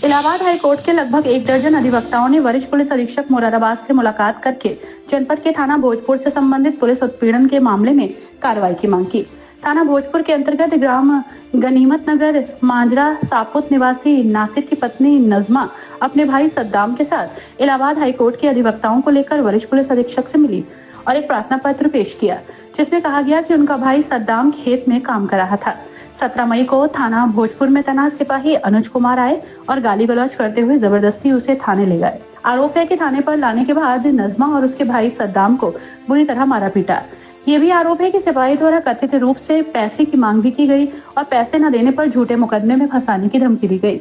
Allahabad high court के लगभग 1 दर्जन अधिवक्ताओं ने वरिष्ठ पुलिस अधीक्षक मुरादाबाद से मुलाकात करके जनपद के थाना भोजपुर से संबंधित पुलिस उत्पीड़न के मामले में कार्रवाई की मांग की। थाना भोजपुर के अंतर्गत ग्राम गनीमत नगर मांजरा सापुत निवासी नासिर की पत्नी नजमा अपने भाई सद्दाम के साथ इलाहाबाद हाईकोर्ट के अधिवक्ताओं को लेकर वरिष्ठ पुलिस अधीक्षक से मिली और एक प्रार्थना पत्र पेश किया, जिसमें कहा गया कि उनका भाई सद्दाम खेत में काम कर रहा था। 17 मई को थाना भोजपुर में तैनात सिपाही अनुज कुमार आए और गाली गलौज करते हुए जबरदस्ती उसे थाने ले गए। आरोप है कि थाने पर लाने के बाद नजमा और उसके भाई सद्दाम को बुरी तरह मारा पीटा। ये भी आरोप है कि सिपाही द्वारा कथित रूप से पैसे की मांग भी की गई और पैसे न देने पर झूठे मुकदमे में फंसाने की धमकी दी गई।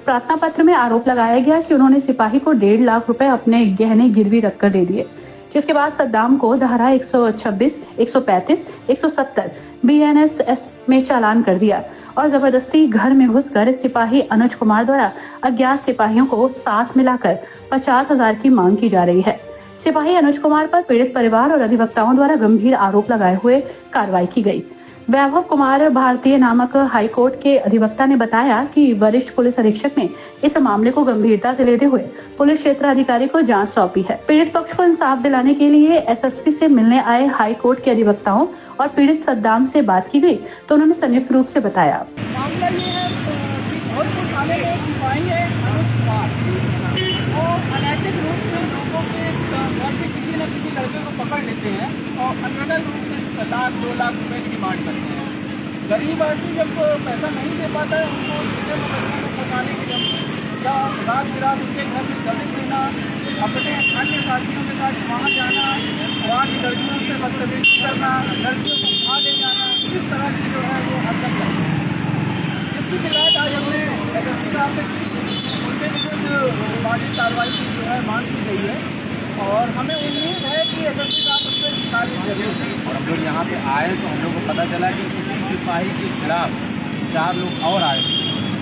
प्रार्थना पत्र में आरोप लगाया गया कि उन्होंने सिपाही को 1.5 लाख रुपए अपने गहने गिरवी रखकर दे दिए, जिसके बाद सद्दाम को धारा 126, 135, 170 BNSS में चालान कर दिया और जबरदस्ती घर में घुसकर सिपाही अनुज कुमार द्वारा अज्ञात सिपाहियों को साथ मिलाकर 50,000 की मांग की जा रही है। सिपाही अनुज कुमार पर पीड़ित परिवार और अधिवक्ताओं द्वारा गंभीर आरोप लगाए हुए कार्रवाई की गई। वैभव कुमार भारतीय नामक हाईकोर्ट के अधिवक्ता ने बताया कि वरिष्ठ पुलिस अधीक्षक ने इस मामले को गंभीरता से लेते हुए पुलिस क्षेत्र अधिकारी को जांच सौंपी है। पीड़ित पक्ष को इंसाफ दिलाने के लिए SSP से मिलने आए हाईकोर्ट के अधिवक्ताओं और पीड़ित सद्दाम से बात की गई तो उन्होंने संयुक्त रूप से बताया। मामला ये है कि भोजपुर थाने में सिपाही है अनुज कुमार, वो अनैतिक रूप से लोगों के घर से किसी न किसी लड़के को पकड़ लेते हैं और अनैतिक रूप से 1-2 लाख रुपए की डिमांड करते हैं। गरीब आदमी जब पैसा नहीं दे पाता है उनको सीधे मुकदमे में फंसाने की धमकी या रात बिरात उनके घर में दबिश देना, अपने अन्य साथियों के साथ वहाँ जाना, वहाँ की लड़कियों से बदतमीजी करना, लड़कियों को उठा ले जाना, इस तरह की जो है वो हरकत करते हैं। इसकी शिकायत आज हमने SSP साहब से की, उनके विरुद्ध मानवीय कार्रवाई की जो है मांग की गई है और हमें उम्मीद है कि SSP साहब उस पर कार्रवाई करेंगे। और हम लोग यहाँ पे आए तो हम लोग को पता चला कि उसी सिपाही के खिलाफ 4 लोग और आए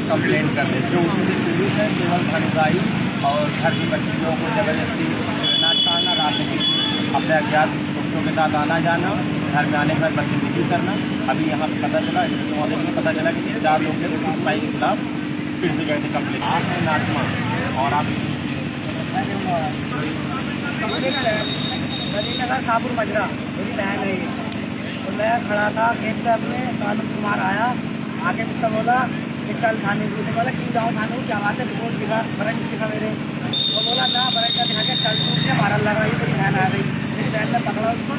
कंप्लेंट करने, जो उससे पीड़ित है केवल धनगाही और घर की बच्चियों को जबरदस्ती नाचना, रात में अपने अज्ञात दोस्तों के साथ आना जाना, घर में आने के बाद बदतमीजी करना। अभी यहाँ पे पता चला, महोदय में पता चला कि 4 लोग थे उसी सिपाही के खिलाफ फिर से गए थे कंप्लेंट। आप हैं नाजमा और आप नगर सापुर मजरा मेरी बहन है ये, तो मैं खड़ा था खेत पे अपने, अनुज कुमार आया, आके मुझसे बोला कि चल थाने को। बोला क्यों जाऊँ थाने को, क्या बात है, रिपोर्ट दिखा, वारंट दिखा मेरे। तो बोला ना वारंट का दिखा के चल, तू मुझे मारा लगा रही, मेरी बहन आ गई। मेरी बहन ने पकड़ा उसको,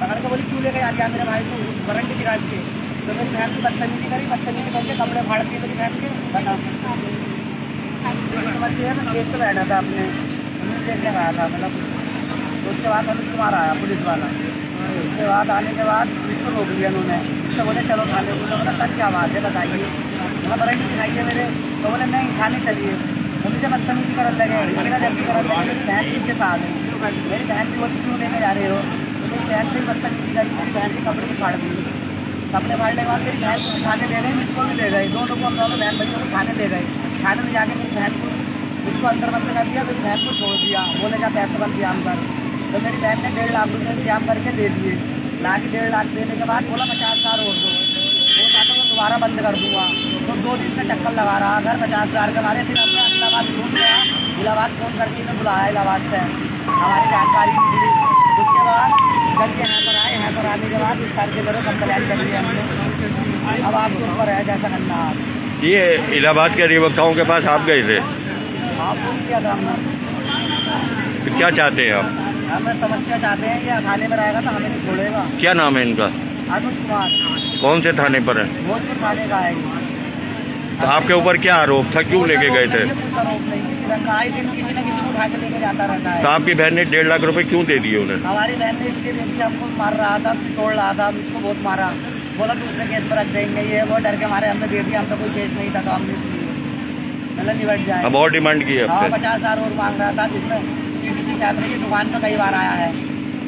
पकड़ के बोली क्यों लेके आ गया मेरे भाई को, वारंट दिखा इसके। तो मेरी बहन की बदतमीजी करी, बदतमीजी करके कपड़े फाड़ दिए मेरी बहन के। बता समझिए, मैं खेत पे बैठा था अपने, देखने आया था मतलब। तो उसके बाद अनुज कुमार आया पुलिस वाला, उसके बाद आने के बाद पुलिस को रोक लिया उन्होंने। उससे बोले चलो थाने को। बोला सर क्या बात है बताइए, मैं वारंट दिखाइए मेरे। तो बोले नहीं थाने चलिए। तो मुझे बदतमीजी करने लगे, मेरा जल्दी करने लगे। मेरी बहन पीछे से आ गई, मेरी बहन की बोली क्यों लेके जा रहे हो। तो मेरी बहन से ही बदतमीजी करी, मेरी बहन के कपड़े भी फाड़ दिए। कपड़े फाड़ने के बाद मेरी बहन को थाने ले गए, मुझको भी ले गए, दोनों को हम दोनों बहन भाइयों को थाने ले गए। थाने में जाके मेरी बहन को मुझको अंदर बंद कर दिया, मेरी बहन को छोड़ दिया, बोले जा पैसे बंद इंतजाम कर। तो मेरी बहन ने 1.5 लाख रुपये इंतजाम करके दे दिए। लाके 1.5 लाख देने के बाद बोला 50,000 और दो, वो चाहता मैं दोबारा बंद कर दूँगा। तो 2 दिन से चक्कर लगा रहा, अगर 50,000 के मारे। फिर हमने इलाहाबाद ढूंढ गया, इलाहाबाद फ़ोन करके इन्हें बुलाया इलाहाबाद से, हमारी जानकारी मिली। उसके बाद जब ये यहाँ पर आए, यहाँ पर आने के बाद इस सर के जरूर कंप्लेन कर दिया हमने। अब आपके ऊपर है जैसा करना। आप ये इलाहाबाद के अधिवक्ताओं के पास आप गए थे? हाँ फोन किया था हमने। तो क्या चाहते हैं आप? हमें समस्या चाहते हैं, ये थाने में रहेगा तो हमें नहीं छोड़ेगा। क्या नाम है इनका? अनुज कुमार। कौन से थाने पर है? भोजपुर थाने का है। तो आपके ऊपर क्या आरोप था, क्यों लेके गए थे? कुछ आरोप नहीं, किसी रंग का। आए दिन किसी न किसी को उठा के लेके जाता रहता है। तो आपकी बहन ने 1.5 लाख रुपए क्यों दे दिए उन्हें? हमारी बहन ने इसलिए दे दिया, हमको मार रहा था, तोड़ रहा था, मुझको बहुत मारा। बोला दूसरे केस पर रख देंगे, ये वो डर के हमारे हमने दे दिया। हम तो कोई केस नहीं था तो हमने इसलिए मतलब निबट जाए। अब और डिमांड की है? हाँ 50,000 और मांग रहा था, जिसमें CTC कैमरे की दुकान पर कई बार आया है।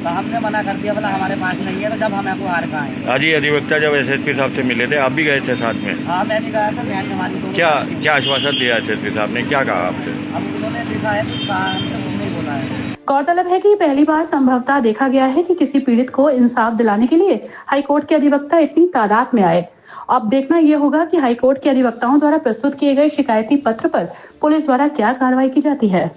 तो हमने मना कर दिया, बोला हमारे पास नहीं है। तो जब हम आपको हार कहाँ है। आज ही अधिवक्ता जब SSP साहब से मिले थे, आप भी गए थे साथ में? हाँ मैं भी गया था, बहन हमारी दोनों। क्या आश्वासन दिया SSP साहब ने, क्या कहा आपसे? अब उन्होंने लिखा है कुछ कहा, हमसे कुछ नहीं बोला है। गौरतलब है कि पहली बार संभवतः देखा गया है कि किसी पीड़ित को इंसाफ दिलाने के लिए हाईकोर्ट के अधिवक्ता इतनी तादाद में आए अब देखना यह होगा कि हाईकोर्ट के अधिवक्ताओं द्वारा प्रस्तुत किए गए शिकायती पत्र पर पुलिस द्वारा क्या कार्रवाई की जाती है।